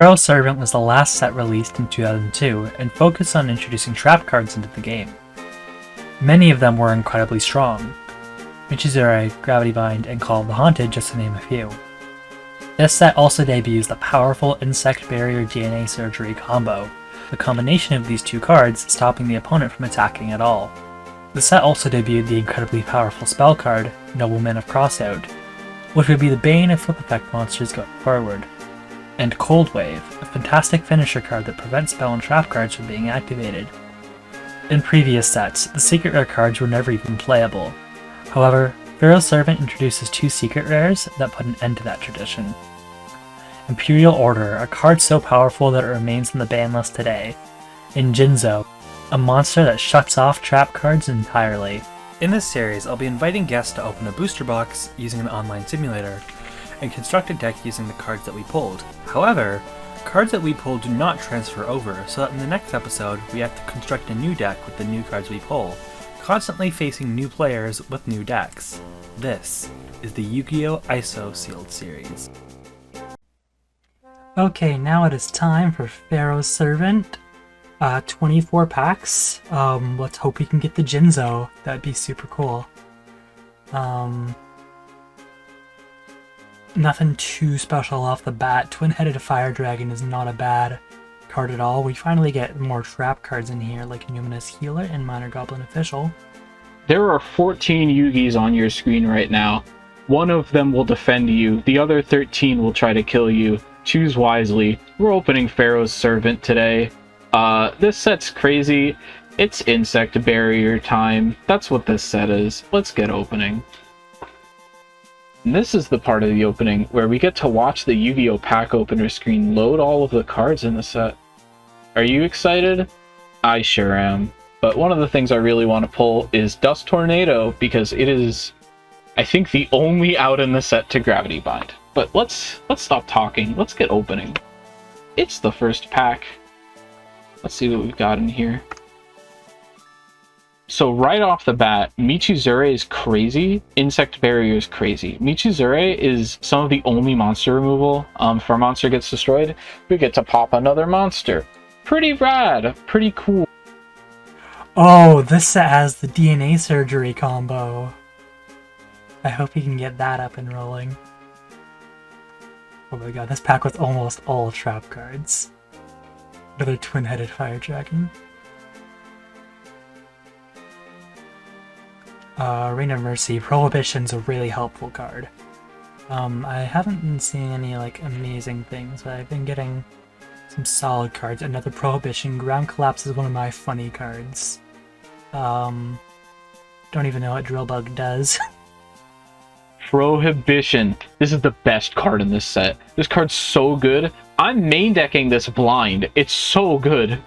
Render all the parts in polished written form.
Pharaohs Servant was the last set released in 2002 and focused on introducing trap cards into the game. Many of them were incredibly strong. Michizure, Gravity Bind, and Call of the Haunted, just to name a few. This set also debuts the powerful Insect Barrier DNA Surgery combo, the combination of these two cards stopping the opponent from attacking at all. The set also debuted the incredibly powerful spell card, Nobleman of Crossout, which would be the bane of flip effect monsters going forward, and Cold Wave, a fantastic finisher card that prevents spell and trap cards from being activated. In previous sets, the secret rare cards were never even playable. However, Pharaohs Servant introduces two secret rares that put an end to that tradition. Imperial Order, a card so powerful that it remains on the ban list today, and Jinzo, a monster that shuts off trap cards entirely. In this series, I'll be inviting guests to open a booster box using an online simulator, and construct a deck using the cards that we pulled. However, cards that we pulled do not transfer over, so that in the next episode, we have to construct a new deck with the new cards we pull, constantly facing new players with new decks. This is the Yu-Gi-Oh! IsoSealed series. Okay, now it is time for Pharaohs Servant. 24 packs. Let's hope we can get the Jinzo. That'd be super cool. Nothing too special off the bat. Twin-headed Fire Dragon is not a bad card at all. We finally get more trap cards in here, like Numinous Healer and Minor Goblin Official. There are 14 Yugis on your screen right now. One of them will defend you. The other 13 will try to kill you. Choose wisely. We're opening Pharaohs Servant today. This set's crazy. It's Insect Barrier time. That's what this set is. Let's get opening. And this is the part of the opening where we get to watch the Yu-Gi-Oh! Pack opener screen load all of the cards in the set. Are you excited? I sure am. But one of the things I really want to pull is Dust Tornado, because it is, I think, the only out in the set to Gravity Bind. But let's stop talking. Let's get opening. It's the first pack. Let's see what we've got in here. So right off the bat, Michizure is crazy. Insect Barrier is crazy. Michizure is some of the only monster removal. If our monster gets destroyed, we get to pop another monster. Pretty rad. Pretty cool. Oh, this set has the DNA Surgery combo. I hope we can get that up and rolling. Oh my god, this pack was almost all trap cards. Another Twin-headed Fire Dragon. Reign of Mercy. Prohibition's a really helpful card. I haven't been seeing any, like, amazing things, but I've been getting some solid cards. Another Prohibition. Ground Collapse is one of my funny cards. Don't even know what Drill Bug does. Prohibition. This is the best card in this set. This card's so good. I'm main decking this blind. It's so good.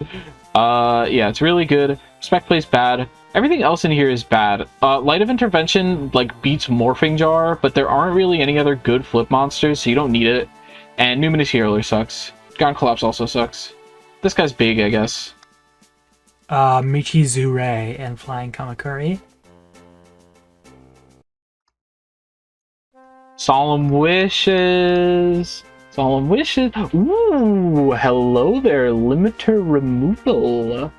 Yeah, it's really good. Spec Play's bad. Everything else in here is bad. Light of Intervention, like, beats Morphing Jar, but there aren't really any other good flip monsters, so you don't need it. And Numinous Healer sucks. Ground Collapse also sucks. This guy's big, I guess. Michizure and Flying Kamakuri. Solemn Wishes. Solemn Wishes. Ooh, hello there, Limiter Removal.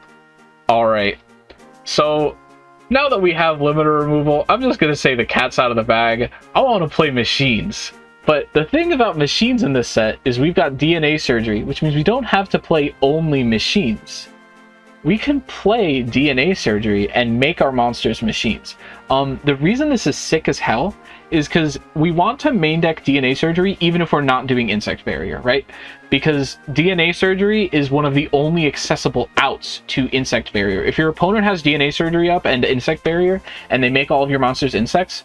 Alright. So, now that we have limiter removal, I'm just going to say the cat's out of the bag. I want to play machines. But the thing about machines in this set is we've got DNA Surgery, which means we don't have to play only machines. We can play DNA Surgery and make our monsters machines. The reason this is sick as hell is because we want to main deck DNA Surgery even if we're not doing Insect Barrier, right? Because DNA Surgery is one of the only accessible outs to Insect Barrier. If your opponent has DNA Surgery up and Insect Barrier, and they make all of your monsters insects,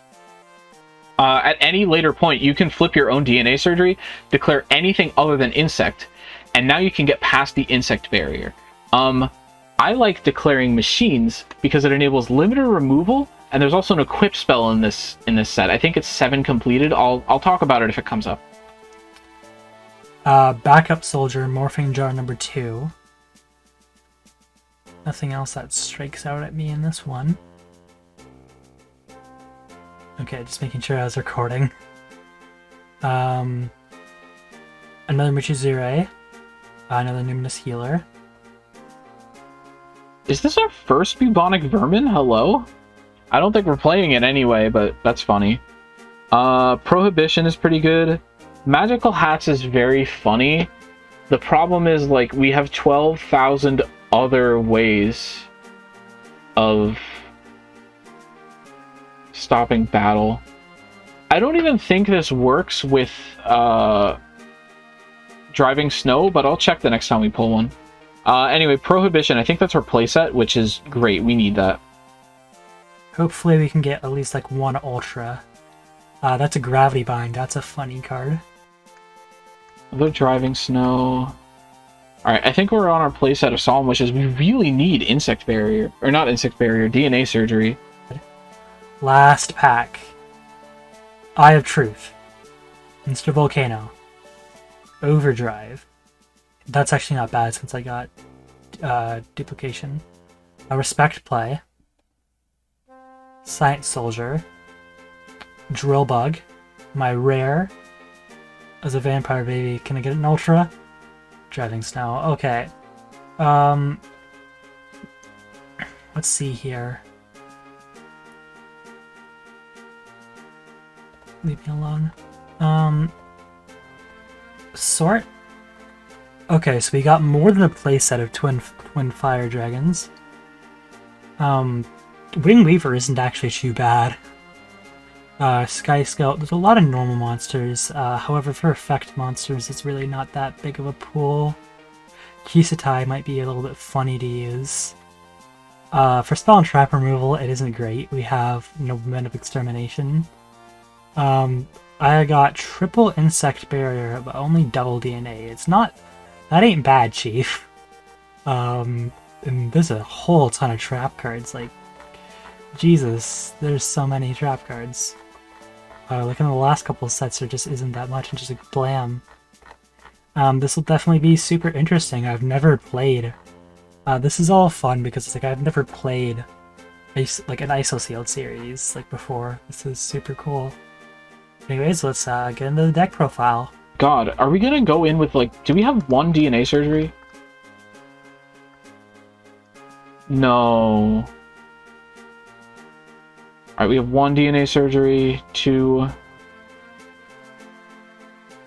at any later point, you can flip your own DNA Surgery, declare anything other than Insect, and now you can get past the Insect Barrier. I like declaring machines because it enables limiter removal, and there's also an equip spell in this set. I think it's 7 completed. I'll talk about it if it comes up. Backup Soldier, Morphing Jar number 2. Nothing else that strikes out at me in this one. Okay, just making sure I was recording. Another Michizure. Another Numinous Healer. Is this our first bubonic vermin? Hello? I don't think we're playing it anyway, but that's funny. Prohibition is pretty good. Magical Hats is very funny. The problem is, like, we have 12,000 other ways of stopping battle. I don't even think this works with driving snow, but I'll check the next time we pull one. Anyway, Prohibition, I think that's our playset, which is great. We need that. Hopefully we can get at least like one Ultra. That's a Gravity Bind. That's a funny card. Other driving snow. Alright, I think we're on our playset of Solemn Wishes. We really need Insect Barrier. Or not Insect Barrier, DNA Surgery. Last pack. Eye of Truth. Mr. Volcano. Overdrive. That's actually not bad since I got duplication. A Respect Play. Science Soldier. Drill Bug. My rare. As a Vampire Baby. Can I get an Ultra? Driving Snow. Okay. Let's see here. Leave me alone. Sort? Okay, so we got more than a playset of twin fire dragons. Wing Weaver isn't actually too bad. Sky Scout, there's a lot of normal monsters. However, for effect monsters, it's really not that big of a pool. Kisatai might be a little bit funny to use. For spell and trap removal, it isn't great. We have Noblemen of Extermination. I got triple Insect Barrier, but only double DNA. It's not... That ain't bad, Chief. And there's a whole ton of trap cards, like... Jesus, there's so many trap cards. Like in the last couple of sets, there just isn't that much, and just like, blam. This will definitely be super interesting. I've never played... this is all fun, because it's like I've never played like an IsoSealed series like before. This is super cool. Anyways, let's get into the deck profile. God, are we gonna go in with, like... Do we have one DNA surgery? No. Alright, we have one DNA surgery, two...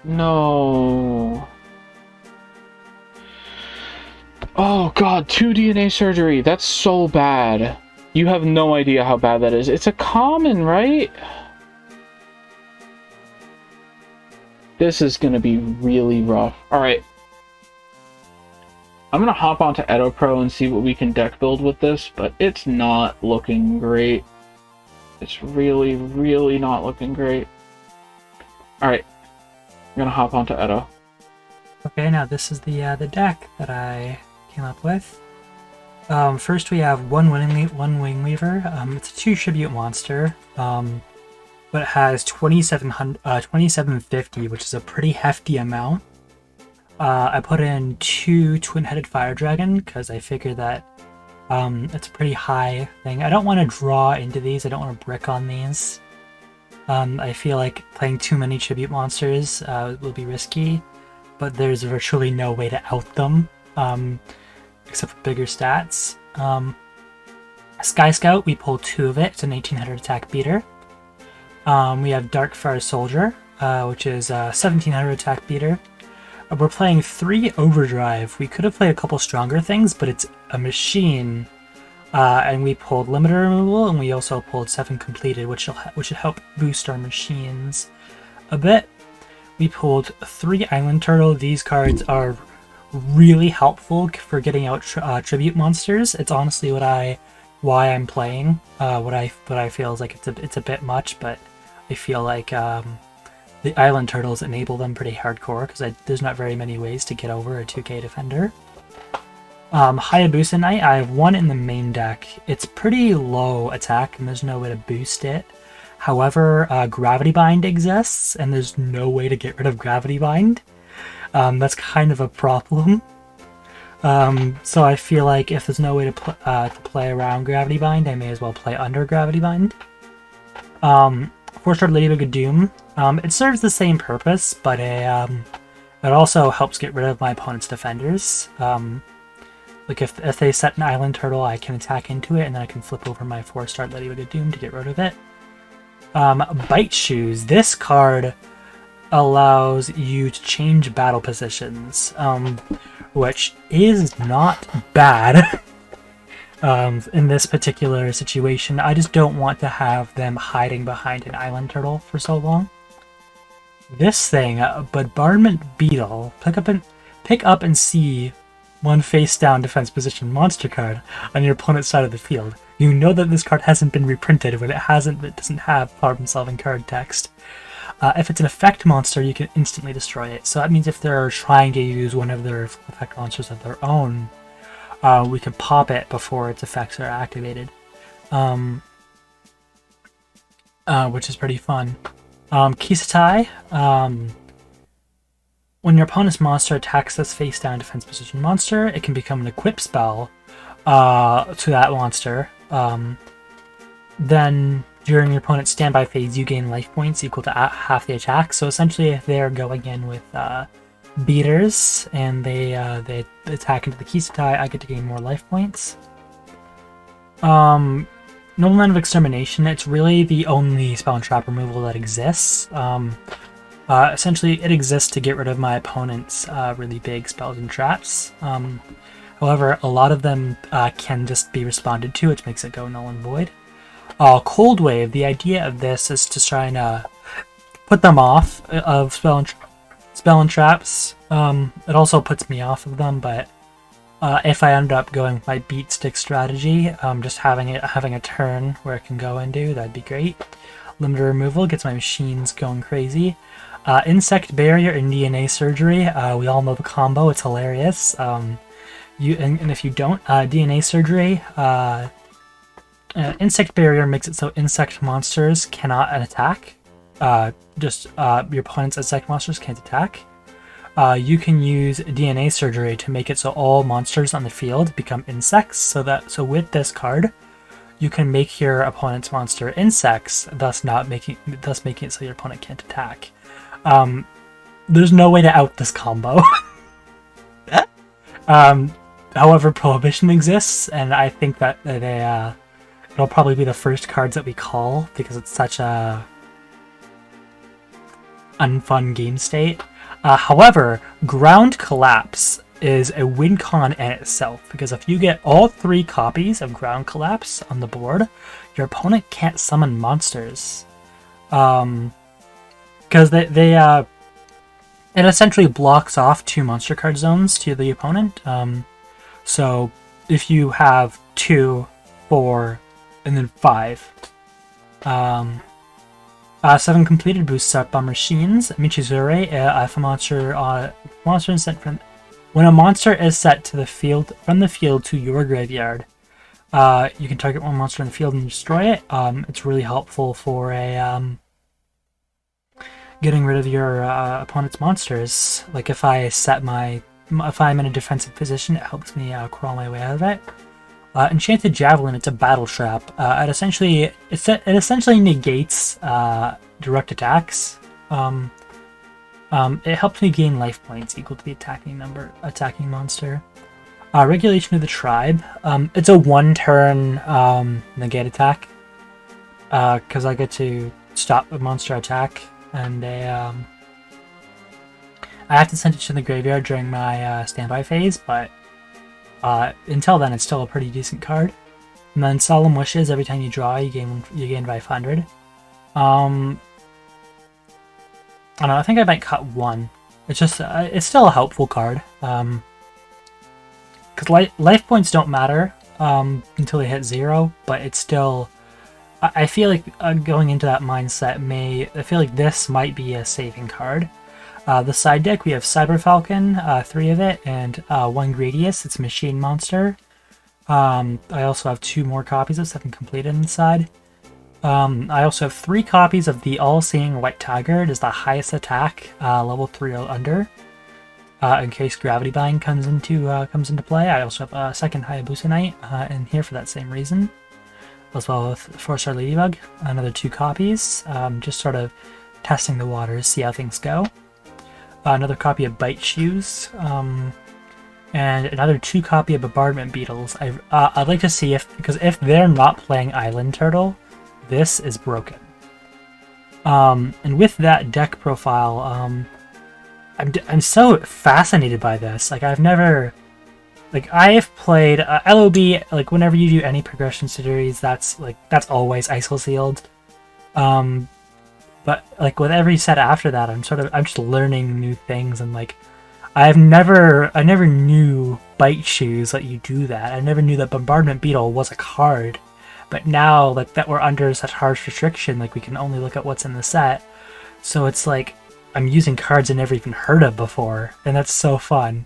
No. Oh god, 2 DNA surgery. That's so bad. You have no idea how bad that is. It's a common, right? This is going to be really rough. Alright. I'm going to hop onto Edo Pro and see what we can deck build with this, but it's not looking great. It's really, really not looking great. Alright. I'm going to hop onto Edo. Okay, now this is the deck that I came up with. First we have one Wing Weaver. It's a 2 tribute monster. But it has 2750, which is a pretty hefty amount. I put in 2 twin-headed fire dragon because I figure that it's a pretty high thing. I don't want to draw into these. I don't want to brick on these. I feel like playing too many tribute monsters will be risky, but there's virtually no way to out them except for bigger stats. Sky Scout, we pulled 2 of it. It's an 1800 attack beater. We have Dark Fire Soldier, which is a 1700 attack beater. We're playing 3 Overdrive. We could have played a couple stronger things, but it's a machine. And we pulled Limiter Removal, and we also pulled 7 Completed, which should help boost our machines a bit. We pulled 3 Island Turtle. These cards are really helpful for getting out tribute monsters. It's honestly why I'm playing. What I feel is like it's a bit much, but I feel like the Island Turtles enable them pretty hardcore because there's not very many ways to get over a 2k defender. Hayabusa Knight, I have 1 in the main deck. It's pretty low attack and there's no way to boost it. However, Gravity Bind exists and there's no way to get rid of Gravity Bind. That's kind of a problem. So I feel like if there's no way to play around Gravity Bind, I may as well play under Gravity Bind. 4-star Ladybug of Doom. It serves the same purpose, but It also helps get rid of my opponent's defenders. Like if they set an island turtle, I can attack into it, and then I can flip over my 4-star Ladybug of Doom to get rid of it. Bite Shoes. This card allows you to change battle positions, which is not bad in this particular situation. I just don't want to have them hiding behind an island turtle for so long. This thing, Bombardment Beetle. Pick up and see one face-down defense position monster card on your opponent's side of the field. You know that this card hasn't been reprinted when it doesn't have problem-solving card text. If it's an effect monster, you can instantly destroy it. So that means if they're trying to use one of their effect monsters of their own, we can pop it before its effects are activated, which is pretty fun. Kisatai. When your opponent's monster attacks this face-down defense position monster, it can become an equip spell to that monster. Then, during your opponent's standby phase, you gain life points equal to half the attack. So essentially, if they're going in with beaters and they attack into the Kisatai, I get to gain more life points. Nobleman of Extermination. It's really the only spell and trap removal that exists. Essentially, it exists to get rid of my opponent's really big spells and traps. However, a lot of them can just be responded to, which makes it go null and void. Cold Wave. The idea of this is to try and put them off of spell and traps. It also puts me off of them, but if I end up going with my beat stick strategy, just having a turn where it can go into, that'd be great. Limited removal gets my machines going crazy. Insect Barrier and DNA Surgery. We all know the combo. It's hilarious. And if you don't, DNA Surgery, Insect Barrier makes it so insect monsters cannot attack. Your opponent's insect monsters can't attack. You can use DNA Surgery to make it so all monsters on the field become insects. So with this card, you can make your opponent's monster insects, thus making it so your opponent can't attack. There's no way to out this combo. However, Prohibition exists, and I think that it'll probably be the first cards that we call because it's such a unfun game state. However, Ground Collapse is a win con in itself, because if you get all 3 copies of Ground Collapse on the board, your opponent can't summon monsters. Because it essentially blocks off 2 monster card zones to the opponent. So if you have 2, 4, and then 5. 7 completed boosts up on machines. Michizure, if a monster is sent from... When a monster is set to the field from the field to your graveyard, you can target one monster in the field and destroy it. It's really helpful for getting rid of your opponent's monsters. Like if I'm in a defensive position, it helps me crawl my way out of it. Enchanted Javelin, it's a battle trap. It essentially negates direct attacks. It helps me gain life points equal to the attacking monster. Regulation of the Tribe. It's a 1-turn negate attack. Because I get to stop a monster attack, and I have to send it to the graveyard during my standby phase, but until then it's still a pretty decent card. And then Solemn Wishes, every time you draw you gain 500. I don't know, I think I might cut 1. It's just it's still a helpful card. Because life points don't matter until they hit 0, but it's still... I feel like going into that mindset I feel like this might be a saving card. The side deck, we have Cyber Falcon, 3 of it, and 1 Gradius. It's a machine monster. I also have 2 more copies of 7 completed inside. I also have 3 copies of the All-Seeing White Tiger. It is the highest attack, level 3 or under. In case Gravity Bind comes into play. I also have a second Hayabusa Knight in here for that same reason. As well with 4-star Ladybug, another 2 copies. Just sort of testing the waters, see how things go. another copy of Bite Shoes, and another 2 copy of Bombardment Beetles. I'd like to see because if they're not playing Island Turtle, this is broken. And with that deck profile, I'm so fascinated by this. Like, I have played LOB. Like, whenever you do any progression series, that's always IsoSealed. But like with every set after that, I'm just learning new things, and like I never knew Bite Shoes let you do that. I never knew that Bombardment Beetle was a card. But now, like, that we're under such harsh restriction, like, we can only look at what's in the set. So it's like, I'm using cards I never even heard of before, and that's so fun.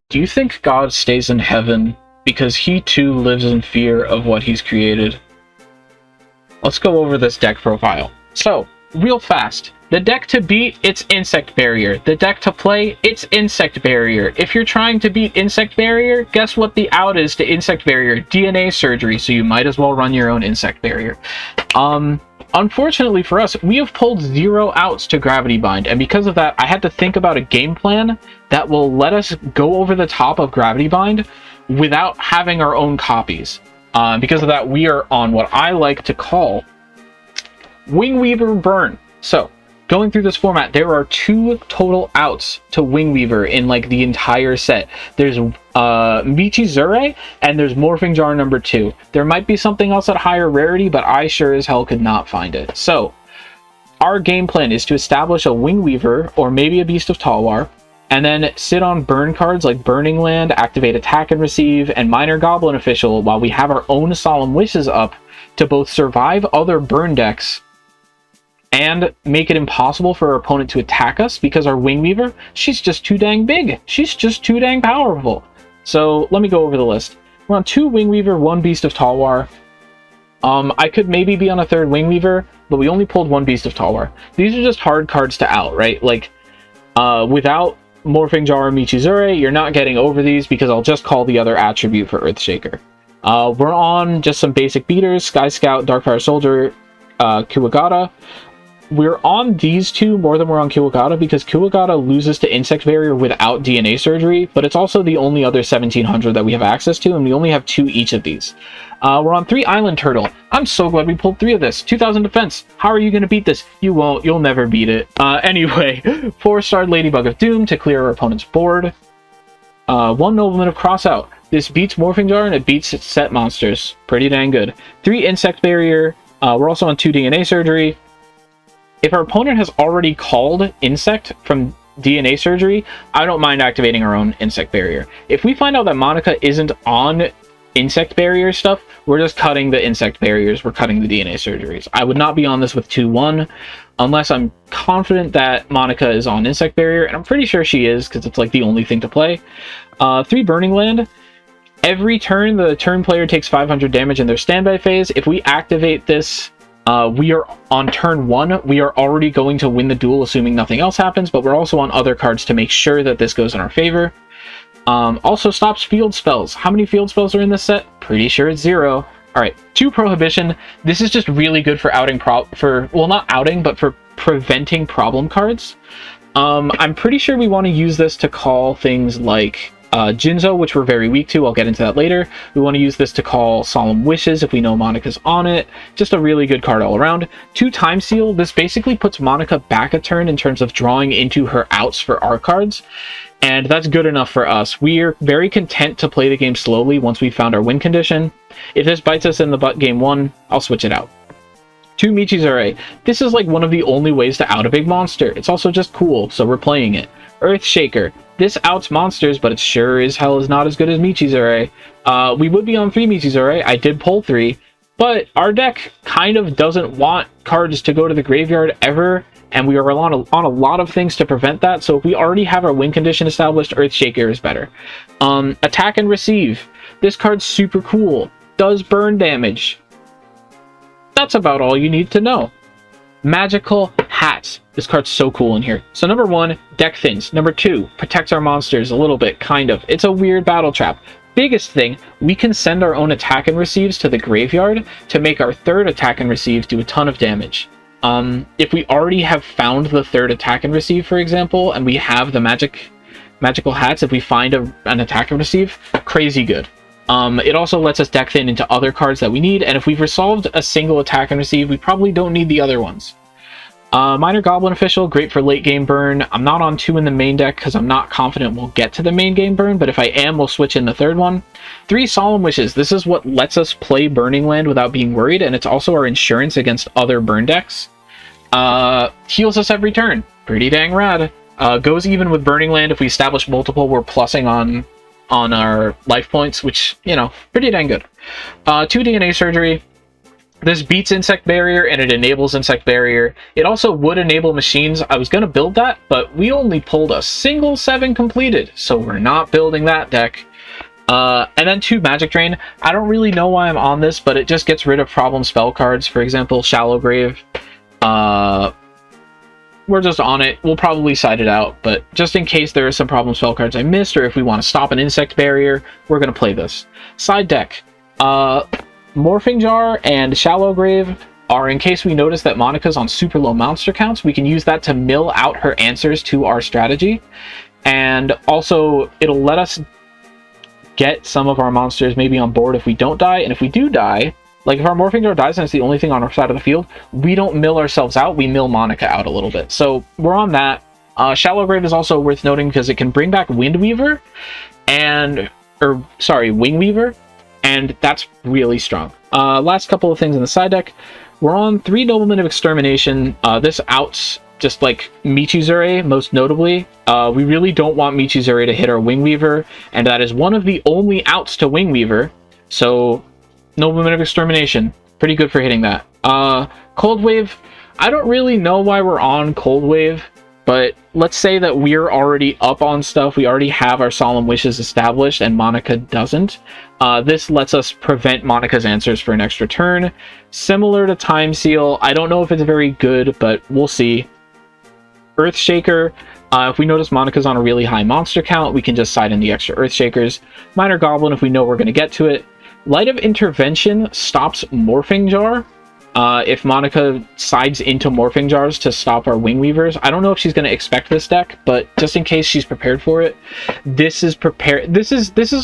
Do you think God stays in heaven because he too lives in fear of what he's created? Let's go over this deck profile. So, real fast. The deck to beat, it's Insect Barrier. The deck to play, it's Insect Barrier. If you're trying to beat Insect Barrier, guess what the out is to Insect Barrier? DNA Surgery, so you might as well run your own Insect Barrier. Unfortunately for us, we have pulled 0 outs to Gravity Bind, and because of that, I had to think about a game plan that will let us go over the top of Gravity Bind without having our own copies. Because of that, we are on what I like to call Wingweaver Burn. So, going through this format, there are 2 total outs to Wingweaver in like the entire set. There's Michizure and there's Morphing Jar number 2. There might be something else at higher rarity, but I sure as hell could not find it. So, our game plan is to establish a Wingweaver or maybe a Beast of Talwar, and then sit on burn cards like Burning Land, activate Attack and Receive, and Minor Goblin Official while we have our own Solemn Wishes up to both survive other burn decks and make it impossible for our opponent to attack us because our Wingweaver, she's just too dang big. She's just too dang powerful. So let me go over the list. We're on 2 Wingweaver, 1 Beast of Talwar. I could maybe be on a 3rd Wingweaver, but we only pulled 1 Beast of Talwar. These are just hard cards to out, right? Like, without Morphing Jar or Michizure, you're not getting over these because I'll just call the other attribute for Earthshaker. We're on just some basic beaters, Sky Scout, Darkfire Soldier, Kuwagata. We're on these 2 more than we're on Kuwagata because Kuwagata loses to Insect Barrier without DNA Surgery, but it's also the only other 1700 that we have access to, and we only have 2 each of these. We're on 3 Island Turtle. I'm so glad we pulled 3 of this. 2000 defense. How are you going to beat this? You won't. You'll never beat it. Anyway, 4-star Ladybug of Doom to clear our opponent's board. 1 Nobleman of Crossout. This beats Morphing Jar and it beats its set monsters. Pretty dang good. 3 Insect Barrier. We're also on 2 DNA Surgery. If our opponent has already called Insect from DNA Surgery, I don't mind activating our own Insect Barrier. If we find out that Monica isn't on Insect Barrier stuff, we're just cutting the Insect Barriers, we're cutting the DNA Surgeries. I would not be on this with 2-1, unless I'm confident that Monica is on Insect Barrier, and I'm pretty sure she is, because it's like the only thing to play. 3 Burning Land. Every turn, the turn player takes 500 damage in their standby phase. If we activate this, we are on turn 1. We are already going to win the duel, assuming nothing else happens, but we're also on other cards to make sure that this goes in our favor. Also stops field spells. How many field spells are in this set? Pretty sure it's 0. Alright, 2 Prohibition. This is just really good for outing well, not outing, but for preventing problem cards. I'm pretty sure we want to use this to call things like Jinzo, which we're very weak to. I'll get into that later. We want to use this to call Solemn Wishes if we know Monica's on it. Just a really good card all around. 2 Time Seal. This basically puts Monica back a turn in terms of drawing into her outs for our cards. And that's good enough for us. We are very content to play the game slowly once we've found our win condition. If this bites us in the butt game 1, I'll switch it out. 2 Michizure. This is like one of the only ways to out a big monster. It's also just cool, so we're playing it. Earthshaker. This outs monsters, but it sure as hell is not as good as Michizure. We would be on 3 Michizure. I did pull 3, but our deck kind of doesn't want cards to go to the graveyard ever, and we are on a lot of things to prevent that, so if we already have our win condition established, Earthshaker is better. Attack and Receive. This card's super cool. Does burn damage. That's about all you need to know. Magical Hats. This card's so cool in here. So number 1, deck thins. Number 2, protects our monsters a little bit, kind of. It's a weird battle trap. biggest thing, we can send our own attack and receives to the graveyard to make our third attack and receive do a ton of damage. If we already have found the third attack and receive, for example, and we have the magical hats, if we find an attack and receive, crazy good. It also lets us deck thin into other cards that we need, and if we've resolved a single attack and receive, we probably don't need the other ones. Minor Goblin Official, great for late game burn. I'm not on 2 in the main deck because I'm not confident we'll get to the main game burn, but if I am, we'll switch in the third one. 3 Solemn Wishes. This is what lets us play Burning Land without being worried, and it's also our insurance against other burn decks. Heals us every turn. Pretty dang rad. Goes even with Burning Land. If we establish multiple, we're plussing on our life points, which, you know, pretty dang good. 2 DNA Surgery. This beats Insect Barrier, and it enables Insect Barrier. It also would enable Machines. I was going to build that, but we only pulled a single 7 completed, so we're not building that deck. And then 2 Magic Drain. I don't really know why I'm on this, but it just gets rid of problem spell cards. For example, Shallow Grave. We're just on it. We'll probably side it out, but just in case there are some problem spell cards I missed, or if we want to stop an Insect Barrier, we're going to play this. Side deck. Morphing Jar and Shallow Grave are in case we notice that Monica's on super low monster counts. We can use that to mill out her answers to our strategy. And also, it'll let us get some of our monsters maybe on board if we don't die. And if we do die, like if our Morphing Jar dies and it's the only thing on our side of the field, we don't mill ourselves out, we mill Monica out a little bit. So we're on that. Shallow Grave is also worth noting because it can bring back Windweaver Wingweaver, and that's really strong. Last couple of things in the side deck. We're on 3 Noblemen of Extermination. This outs just like Michizure, most notably. We really don't want Michizure to hit our Wingweaver, and that is one of the only outs to Wingweaver. So, Noblemen of Extermination, pretty good for hitting that. Cold Wave, I don't really know why we're on Cold Wave, but let's say that we're already up on stuff. We already have our Solemn Wishes established, and Monica doesn't. This lets us prevent Monica's answers for an extra turn. Similar to Time Seal, I don't know if it's very good, but we'll see. Earthshaker, if we notice Monica's on a really high monster count, we can just side in the extra Earthshakers. Minor Goblin, if we know we're going to get to it. Light of Intervention stops Morphing Jar. If Monica sides into Morphing Jars to stop our Wingweavers. I don't know if she's going to expect this deck, but just in case she's prepared for it, this is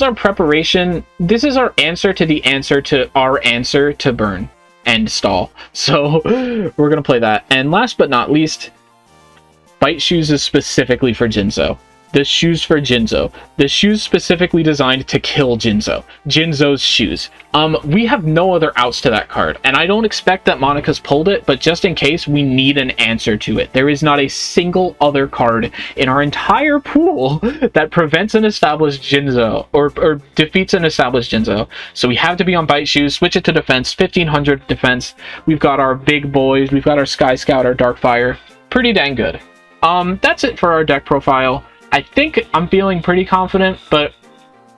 our preparation. This is our answer to the answer to our answer to burn and stall. So we're going to play that. And last but not least, Bite Shoes is specifically for Jinzo. The shoes for Jinzo. The shoes specifically designed to kill Jinzo. Jinzo's shoes. We have no other outs to that card, and I don't expect that Monica's pulled it, but just in case, we need an answer to it. There is not a single other card in our entire pool that prevents an established Jinzo, or defeats an established Jinzo. So we have to be on Bite Shoes, switch it to defense, 1500 defense. We've got our big boys, we've got our Sky Scout, our Darkfire. Pretty dang good. That's it for our deck profile. I think I'm feeling pretty confident, but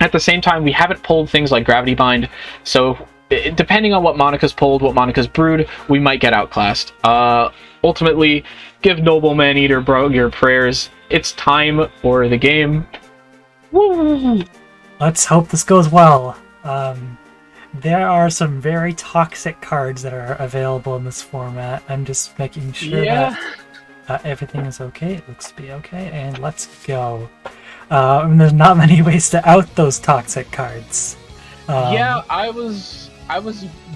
at the same time, we haven't pulled things like Gravity Bind, so depending on what Monica's pulled, what Monica's brewed, we might get outclassed. Ultimately, give Noble Maneater your prayers. It's time for the game. Woo! Let's hope this goes well. There are some very toxic cards that are available in this format. I'm just making sure that everything is okay. It looks to be okay, and let's go. There's not many ways to out those toxic cards. Yeah, I was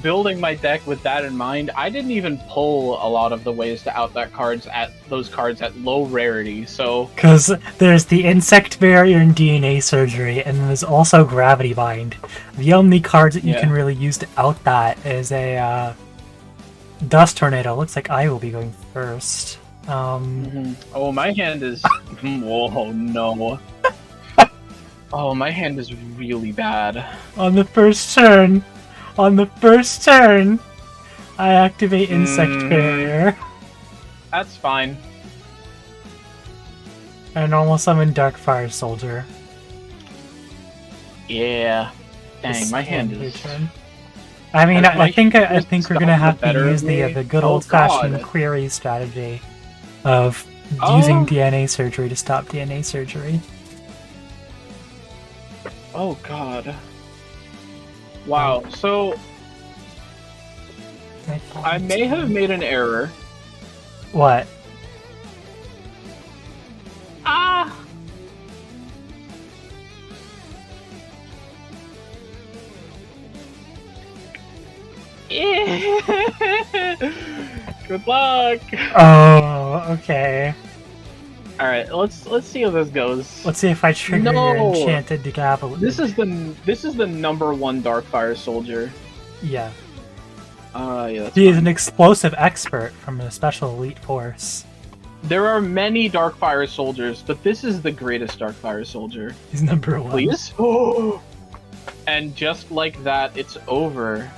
building my deck with that in mind. I didn't even pull a lot of the ways to out those cards at low rarity. So because there's the Insect Barrier and DNA Surgery, and there's also Gravity Bind. The only cards that you can really use to out that is a Dust Tornado. Looks like I will be going first. Oh, my hand is... Whoa, no. Oh, my hand is really bad. On the first turn, I activate Insect Barrier. That's fine. And normal summon Darkfire Soldier. Yeah. Dang, my hand is... I mean, I think we're gonna have to use the good old-fashioned query strategy of using DNA Surgery to stop DNA Surgery. Oh god. Wow, so I may have made an error. What? Ah! Good luck. Oh, okay. All right, let's see how this goes. Let's see if I trigger your No! enchanted javelin. This is the #1 Darkfire soldier. Yeah. Yeah. That's He is fine. an explosive expert from a special elite force. There are many Darkfire soldiers, but this is the greatest Darkfire soldier. He's number 1. Please? Oh! And just like that, it's over.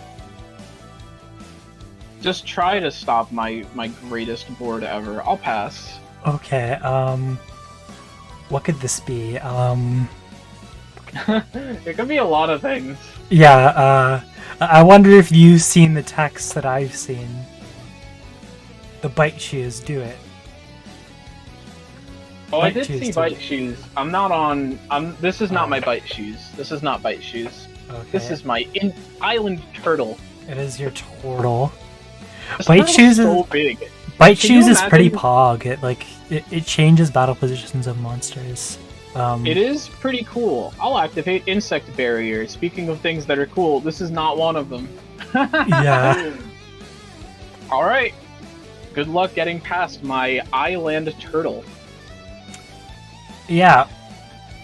Just try to stop my greatest board ever. I'll pass. Okay, what could this be? It could be a lot of things. Yeah, I wonder if you've seen the text that I've seen. The bite shoes do it. Oh, Bite I did shoes see do bite it. shoes. I'm not on. This is not my bite shoes. This is not bite shoes. Okay. This is my island turtle. It is your turtle. This Bite turtle's shoes so is big. Bite Can you shoes is pretty imagine- pog. It changes battle positions of monsters. It is pretty cool. I'll activate insect barrier. Speaking of things that are cool, this is not one of them. Yeah. All right. Good luck getting past my island turtle. Yeah.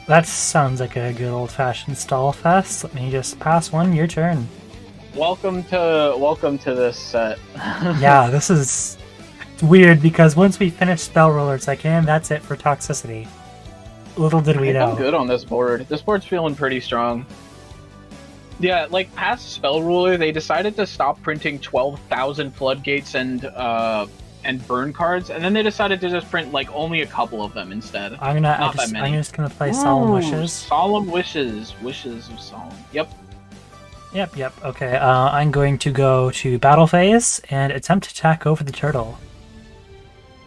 That sounds like a good old-fashioned stall fest. Let me just pass one. Your turn. Welcome to this set. Yeah, this is weird because once we finish Spell Ruler Tycoon, that's it for Toxicity. Little did we know. I'm good on this board. This board's feeling pretty strong. Yeah, like past Spell Ruler, they decided to stop printing 12,000 floodgates and burn cards, and then they decided to just print like only a couple of them instead. I'm just gonna play Solemn Ooh, Wishes. Solemn Wishes. Wishes of Solemn. Yep. Yep. Okay, I'm going to go to Battle Phase and attempt to attack over the turtle.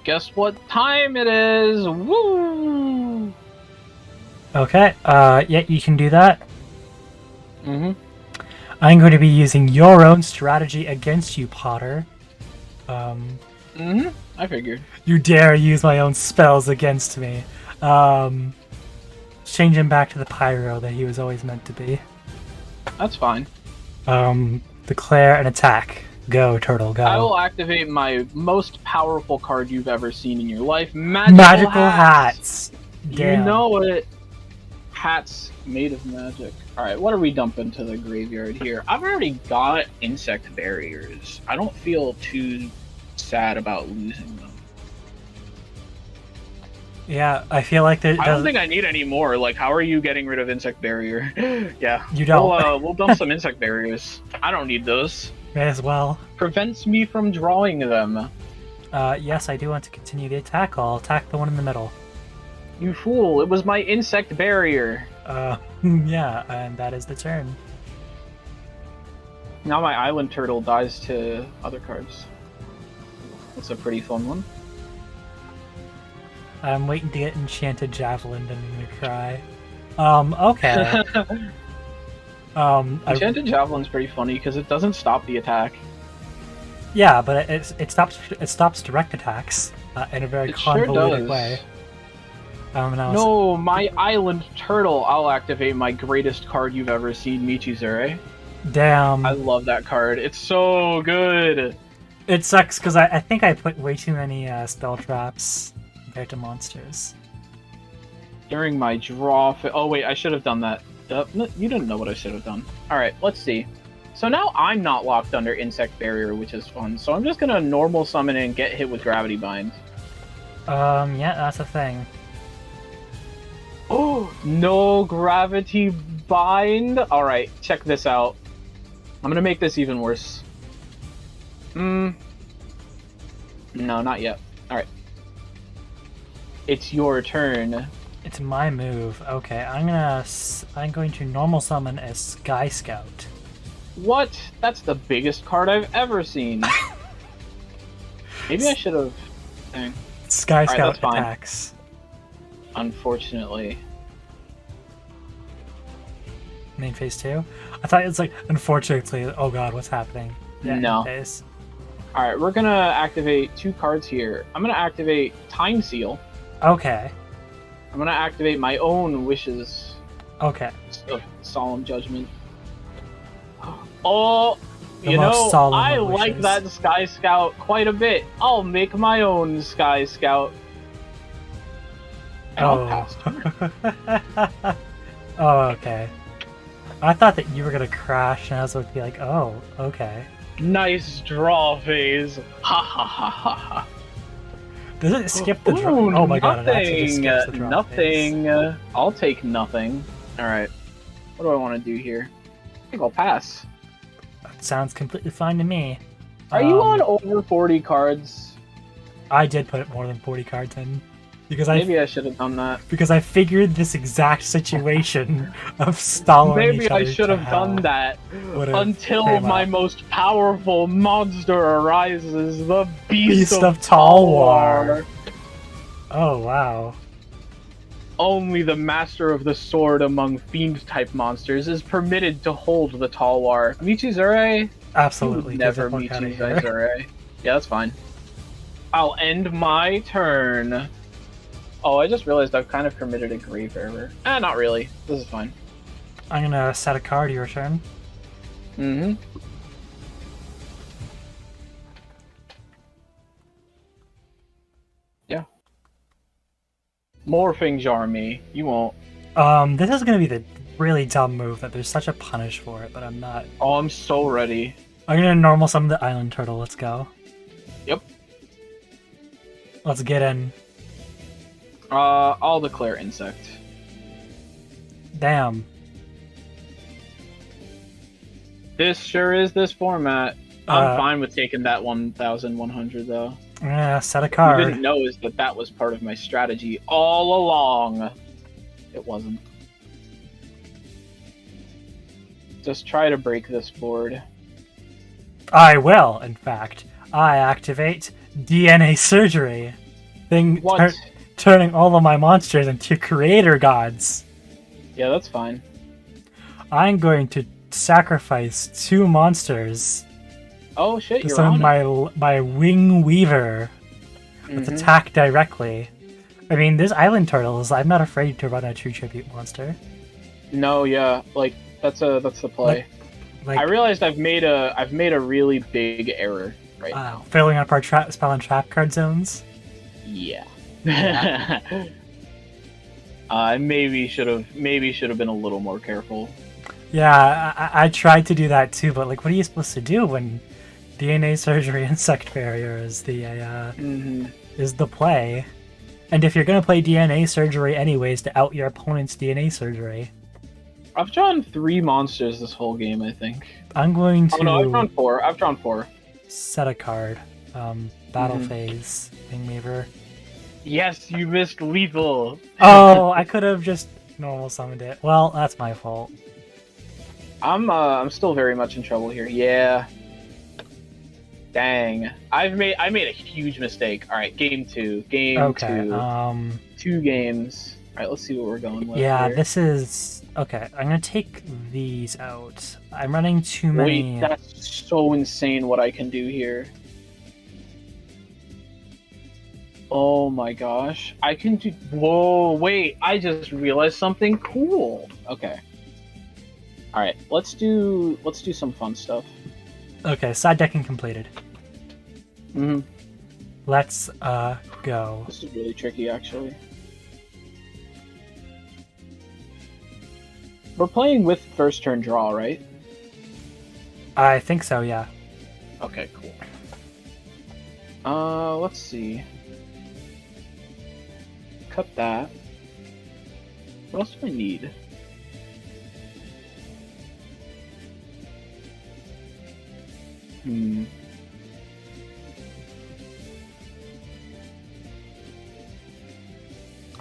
Guess what time it is? Woo! Okay, yeah, you can do that. Mm-hmm. I'm going to be using your own strategy against you, Potter. Mm-hmm. I figured. You dare use my own spells against me. Change him back to the Pyro that he was always meant to be. That's fine. Declare an attack. Go, turtle, go. I will activate my most powerful card you've ever seen in your life. Magical Hats! Damn. You know it. Hats made of magic. Alright, what are we dumping to the graveyard here? I've already got insect barriers. I don't feel too sad about losing them. Yeah, I feel like there I don't doesn't... think I need any more. Like, how are you getting rid of insect barrier? Yeah. You don't. We'll dump some insect barriers. I don't need those. May as well. Prevents me from drawing them. Yes, I do want to continue the attack. I'll attack the one in the middle. You fool, it was my insect barrier. Yeah, and that is the turn. Now my island turtle dies to other cards. That's a pretty fun one. I'm waiting to get Enchanted Javelin and I'm gonna cry. Okay. Enchanted Javelin's pretty funny because it doesn't stop the attack. Yeah, but it stops direct attacks in a very It sure convoluted does. way. Now No, my island turtle. I'll activate my greatest card you've ever seen, Michizure. damn. I love that card. It's so good. It sucks because I think I put way too many spell traps compared to monsters. During my draw... Oh, wait, I should have done that. No, you didn't know what I should have done. Alright, let's see. So now I'm not locked under Insect Barrier, which is fun. So I'm just going to normal summon and get hit with Gravity Bind. Yeah, that's a thing. Oh, no Gravity Bind? Alright, check this out. I'm going to make this even worse. No, not yet. Alright. It's your turn. It's my move. Okay, I'm going to normal summon a Sky Scout. What? That's the biggest card I've ever seen. Maybe I should have... Dang. Sky Alright, Scout that's fine. attacks. Unfortunately. Main phase 2? I thought it's like, unfortunately, oh god, what's happening? Yeah, No. main phase. Alright, we're gonna activate 2 cards here. I'm gonna activate Time Seal. Okay. I'm gonna activate my own wishes Okay. of Solemn Judgment. Oh, The you most know, solemn I of like wishes. that Sky Scout quite a bit. I'll make my own Sky Scout. And I'll pass turn. Oh, okay. I thought that you were gonna crash, and I was going to be like, oh, okay. Nice draw phase. Ha ha ha ha ha. Does it skip the draw? Ooh, Oh my god, it actually just nothing, skips the draw phase. nothing. I'll take nothing. Alright. What do I want to do here? I think I'll pass. That sounds completely fine to me. Are you on over 40 cards? I did put more than 40 cards in. Because Maybe I should have done that. Because I figured this exact situation of stalling Maybe each I other should to have done hell that would've until came my up. most powerful monster arises, the Beast of Talwar. Oh, wow. Only the master of the sword among fiend-type monsters is permitted to hold the Talwar. Michizure? Absolutely. Never get the fuck outta here. Michizure. Yeah, that's fine. I'll end my turn. Oh, I just realized I've kind of committed a grave error. Not really. This is fine. I'm gonna set a card your turn. Mm-hmm. Yeah. Morphing jar me. You won't. This is gonna be the really dumb move that there's such a punish for it, but I'm not. Oh, I'm so ready. I'm gonna normal summon the island turtle. Let's go. Yep. Let's get in. I'll declare insect. Damn. This sure is this format. I'm Uh, fine with taking that 1,100 though. I'm gonna set a What you card. didn't know is that that was part of my strategy all along. It wasn't. Just try to break this board. I will, in fact. I activate DNA surgery. What? Turning all of my monsters into creator gods. Yeah, that's fine. I'm going to sacrifice 2 monsters Oh shit, to you're summon on my wing weaver with Mhm. attack directly. I mean, there's island turtles. I'm not afraid to run a true tribute monster. No, yeah, like that's the play. Like I realized I've made a really big error right now. filling up our spell and trap card zones. Yeah. I maybe should have been a little more careful. Yeah, I tried to do that too, but like, what are you supposed to do when DNA surgery insect barrier is the is the play? And if you're gonna play DNA surgery anyways to out your opponent's DNA surgery, I've drawn 3 monsters this whole game, I think. I'm going to Oh no, I've drawn 4. set a card. Battle Mhm. phase, Wingweaver. Yes, you missed lethal. Oh, I could have just normal summoned it. Well, that's my fault. I'm still very much in trouble here. Yeah. Dang. I made a huge mistake. All right, game 2. Game 2. 2 games. All right, let's see what we're going with. Yeah, here. this is okay. I'm gonna take these out. I'm running too many. Wait, that's so insane what I can do here. Oh my gosh. I can do... Whoa, wait. I just realized something cool. Okay. Alright, let's do some fun stuff. Okay, side decking completed. Mm-hmm. Let's go. This is really tricky, actually. We're playing with first turn draw, right? I think so, yeah. Okay, cool. Let's see. Cut that. What else do I need?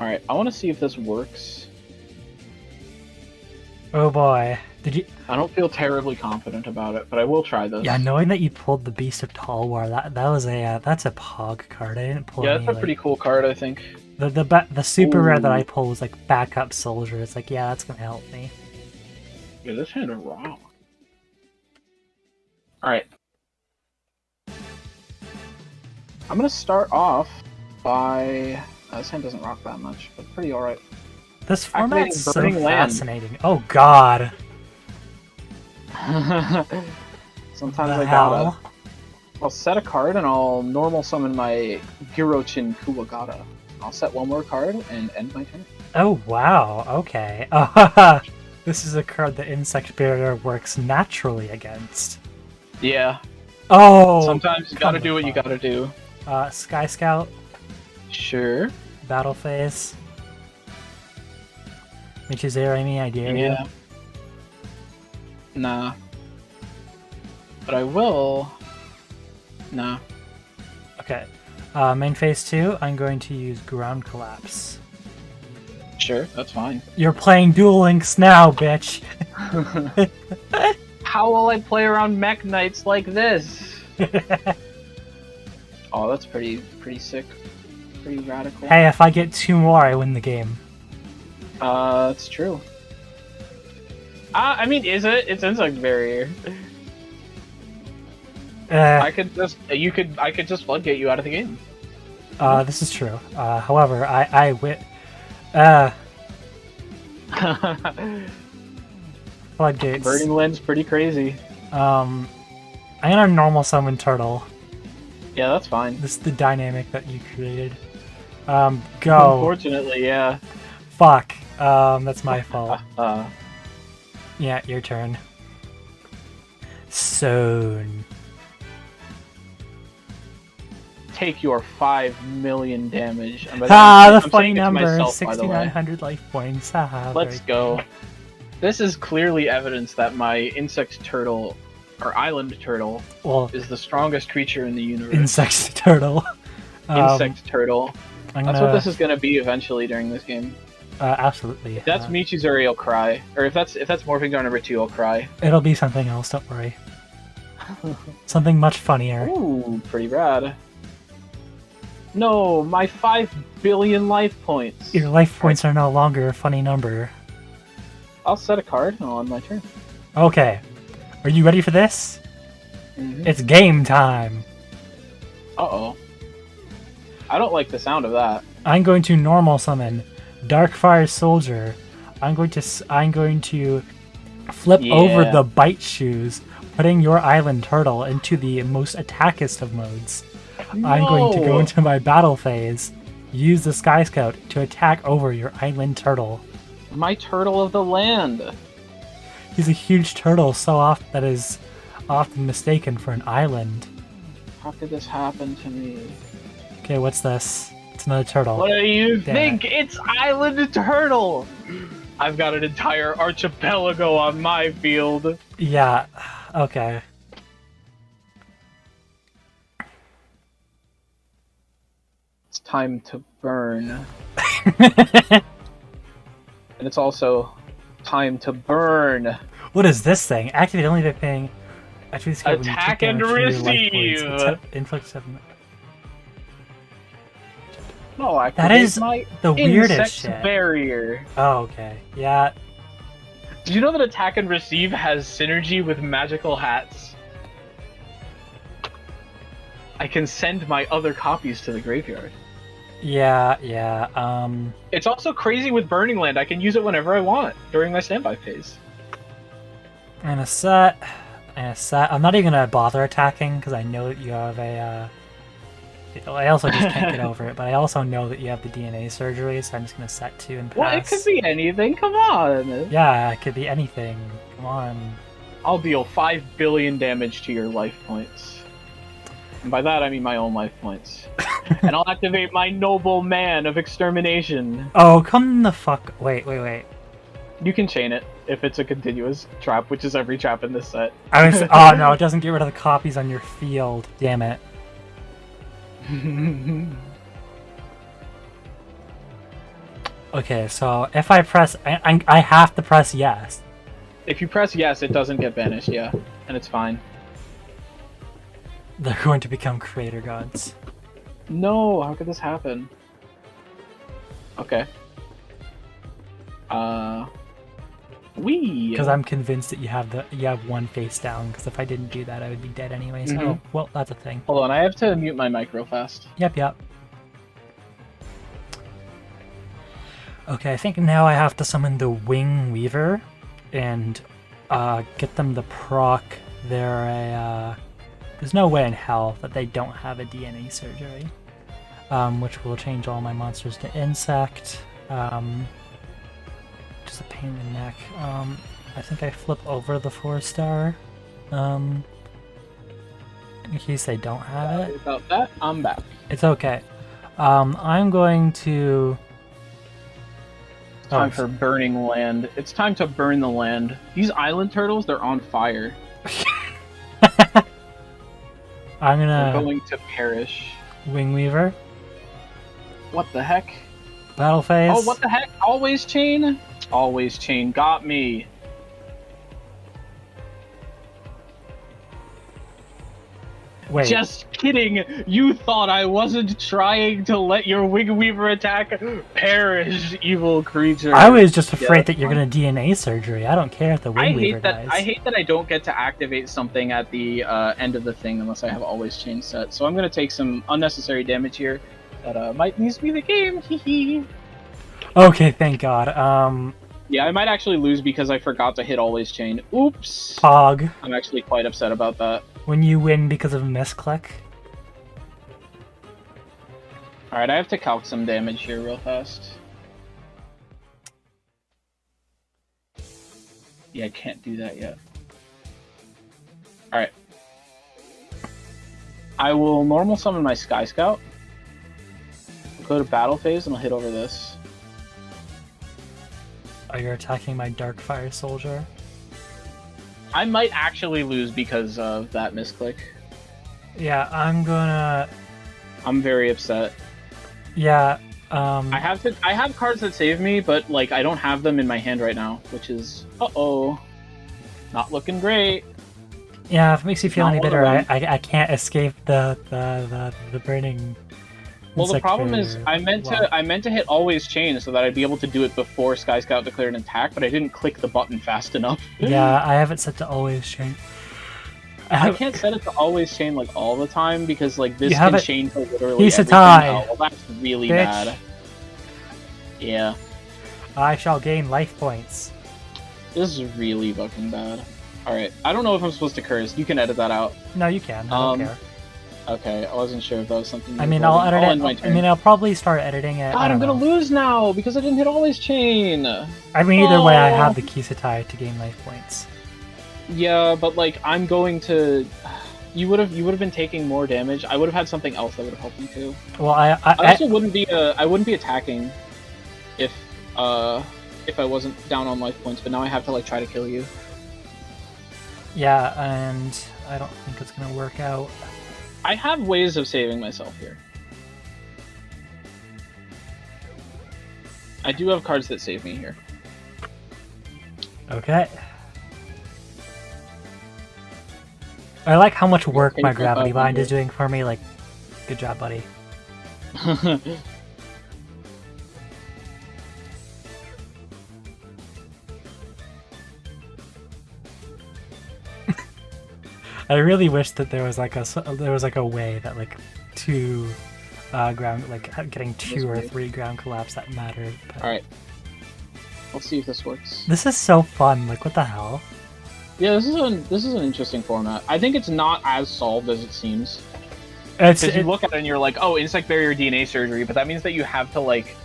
Alright, I want to see if this works. Oh boy. Did you... I don't feel terribly confident about it, but I will try this. Yeah, knowing that you pulled the Beast of Talwar, that was a that's a pog card. I didn't pull Yeah, any, that's a pretty cool card, I think. The super rare that Ooh. I pulled was like backup soldier. It's like, yeah, that's gonna help me. Yeah, this hand is raw. Alright. I'm gonna start off by... this hand doesn't rock that much, but pretty alright. This format's so Burning Land. fascinating. Oh god. Sometimes The I hell? gotta. I'll set a card and I'll normal summon my Girochin Kuwagata. I'll set one more card and end my turn. Oh wow, okay. This is a card that Insect Barrier works naturally against. Yeah. Oh! Sometimes you gotta come do what the you fuck. gotta do. Sky Scout, Sure. Battle Phase. Which is there any idea? Yeah. Nah. But I will... Nah. Okay. Main phase 2, I'm going to use Ground Collapse. Sure, that's fine. You're playing Duel Links now, bitch! How will I play around Mech Knights like this? Oh, that's pretty sick. Pretty radical. Hey, if I get 2 more, I win the game. That's true. I mean, is it? It's Insect Barrier. I could just floodgate you out of the game. This is true. However, I floodgates. Burning Land's pretty crazy. I'm gonna normal summon Turtle. Yeah, that's fine. This is the dynamic that you created. Go. Unfortunately, yeah. Fuck. That's my fault. Yeah, your turn. Soon. Take your 5 million damage. The I'm funny saying it to number. myself, by the way. 6,900 life points. Haha, Let's very go. This is clearly evidence that my insect turtle, or island turtle, well, is the strongest creature in the universe. insect turtle. Insect turtle. I'm That's gonna, what this is gonna be eventually during this game. absolutely. If that's Michizuri, I'll cry. Or if that's Morphing Star number 2, I'll cry. It'll be something else. Don't worry. Something much funnier. Ooh, pretty rad. No, my 5 billion life points. Your life points are no longer a funny number. I'll set a card and I'll end my turn. Okay. Are you ready for this? Mm-hmm. It's game time. Uh-oh. I don't like the sound of that. I'm going to normal summon Darkfire Soldier. I'm going to flip over the bite shoes, putting your island turtle into the most attackist of modes. No! I'm going to go into my battle phase, use the Sky Scout to attack over your island turtle. My turtle of the land. He's a huge turtle, so oft that is often mistaken for an island. How could this happen to me? Okay, what's this? It's another turtle. What do you Damn think? It's Island Turtle! I've got an entire archipelago on my field. Yeah, okay. It's time to burn. And it's also time to burn. What is this thing? Activate only by paying... Attack and receive! Inflict 7... No, I That is my the weirdest insect shit. barrier. Oh, okay. Yeah. Did you know that attack and receive has synergy with magical hats? I can send my other copies to the graveyard. Yeah. It's also crazy with Burning Land. I can use it whenever I want during my standby phase. And a set. I'm not even gonna bother attacking because I know that you have a. I also just can't get over it, but I also know that you have the DNA surgery, so I'm just gonna set 2 and pass. Well, it could be anything. Come on. Yeah, it could be anything. Come on. I'll deal 5 billion damage to your life points. And by that, I mean my own life points. And I'll activate my Noble Man of Extermination. Oh, come the fuck. Wait. You can chain it if it's a continuous trap, which is every trap in this set. Oh no, it doesn't get rid of the copies on your field. Damn it. Okay, so if I press... I have to press yes. If you press yes, it doesn't get banished, yeah. And it's fine. They're going to become creator gods. No, how could this happen? Okay. Wee. Because I'm convinced that you have one face down. Because if I didn't do that, I would be dead anyways. Oh, well, that's a thing. Hold on, I have to mute my mic real fast. Yep. Okay, I think now I have to summon the Wing Weaver and get them to proc their there's no way in hell that they don't have a DNA surgery, which will change all my monsters to insect. Just a pain in the neck. I think I flip over the 4-star, in case they don't have it. About that, I'm back. It's okay. I'm going to... Time for burning land. It's time to burn the land. These island turtles, they're on fire. I'm gonna... They're going to perish. Wing Weaver. What the heck? Battle phase. Oh, what the heck? Always chain? Always chain got me. Wait. Just kidding. You thought I wasn't trying to let your Wing Weaver attack perish, evil creature. I was just afraid that you're gonna DNA surgery. I don't care if the Wing Weaver dies. I hate that I don't get to activate something at the end of the thing unless I have always chain set. So I'm gonna take some unnecessary damage here that might lose me the game. Hee. Okay, thank God. Yeah, I might actually lose because I forgot to hit always chain. Oops. Pog. I'm actually quite upset about that. When you win because of a misclick. Alright, I have to calc some damage here real fast. Yeah, I can't do that yet. Alright. I will normal summon my Sky Scout. Go to battle phase and I'll hit over this. Oh, you're attacking my Dark Fire Soldier? I might actually lose because of that misclick. Yeah, I'm very upset. Yeah, I have cards that save me, but like I don't have them in my hand right now, which is not looking great. Yeah, if it makes you feel Not any one of better, them. I can't escape the burning. Well, the insect problem is barrier. I meant to hit always chain so that I'd be able to do it before Sky Scout declared an attack, but I didn't click the button fast enough. Yeah, I have it set to always chain. I can't set it to always chain like all the time because like this You have can it- chain to literally Piece of everything. tie. Oh, well, that's really Bitch. bad. Yeah, I shall gain life points. this is really fucking bad. All right, I don't know if I'm supposed to curse. You can edit that out. No, you can. I don't care. Okay, I wasn't sure if that was something. I mean, I'll edit end my it. I turn. mean, I'll probably start editing it. God, I'm gonna lose now because I didn't hit always chain. I mean, either way, I Oh. have the Kisatai to gain life points. Yeah, but like I'm going to. You would have been taking more damage. I would have had something else that would have helped me too. Well, I also wouldn't be attacking if I wasn't down on life points. But now I have to like try to kill you. yeah, and I don't think it's gonna work out. I have ways of saving myself here. I do have cards that save me here. Okay. I like how much work my gravity bind is doing for me. Like, good job, buddy. I really wish that there was like a way that like two ground getting 2 or 3 ground collapse that mattered. But... All right. Let's see if this works. This is so fun. Like, what the hell? Yeah, this is an interesting format. I think it's not as solved as it seems. It's Because you look at it and you're like, oh, insect barrier DNA surgery, but that means that you have to like,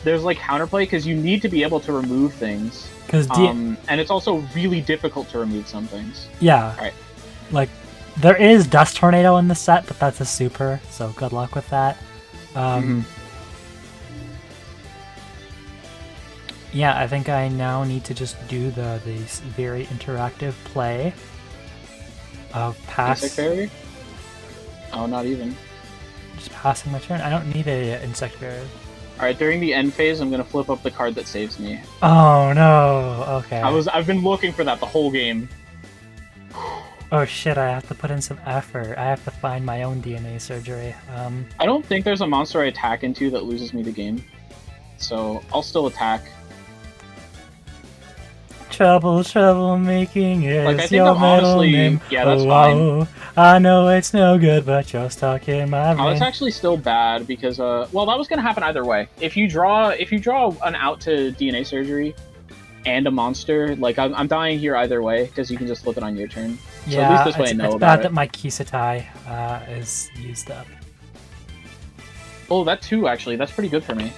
there's like counterplay because you need to be able to remove things. because And it's also really difficult to remove some things. yeah, Alright. like there is Dust Tornado in the set, but that's a super, so good luck with that. Yeah, I think I now need to just do the very interactive play of pass. Insect barrier? Oh, not even. Just passing my turn. I don't need a insect barrier. Alright, during the end phase, I'm gonna flip up the card that saves me. Oh no. Okay. I've been looking for that the whole game. Oh shit! I have to put in some effort. I have to find my own DNA surgery. I don't think there's a monster I attack into that loses me the game. So, I'll still attack. Trouble making is Like, I think your I'm middle honestly... name. Yeah, that's Oh, fine. oh, I know it's no good, but you're stuck in my Oh, that's brain. actually still bad because, well, that was gonna happen either way. If you draw an out to DNA surgery and a monster, like, I'm dying here either way because you can just flip it on your turn. So Yeah, at least this way I know it's about bad it. that my Kisatai is used up. Oh, that too, actually. That's pretty good for me.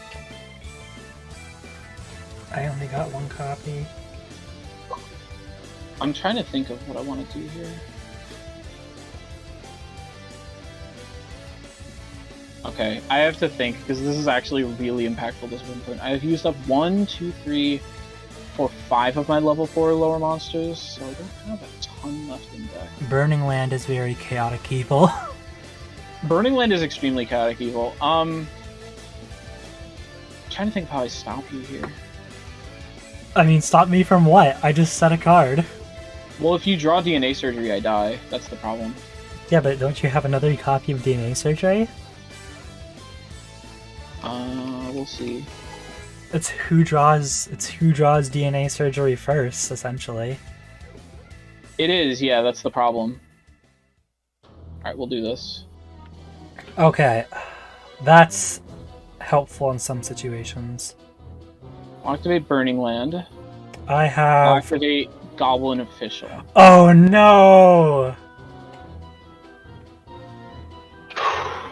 I only got one copy. I'm trying to think of what I want to do here. Okay, I have to think, because this is actually really impactful, this one point. I have used up 1, 2, 3, 4, 5 of my level 4 lower monsters, so I don't have a ton left in deck. Burning Land is very chaotic evil. Burning Land is extremely chaotic evil. I'm trying to think of how I stop you here. I mean, stop me from what? I just set a card. Well, if you draw DNA surgery, I die. That's the problem. Yeah, but don't you have another copy of DNA surgery? We'll see. It's who draws DNA surgery first, essentially. It is, yeah, that's the problem. Alright, we'll do this. Okay, that's helpful in some situations. I'll activate Burning Land. I I'll have... activate Goblin Official. Oh no!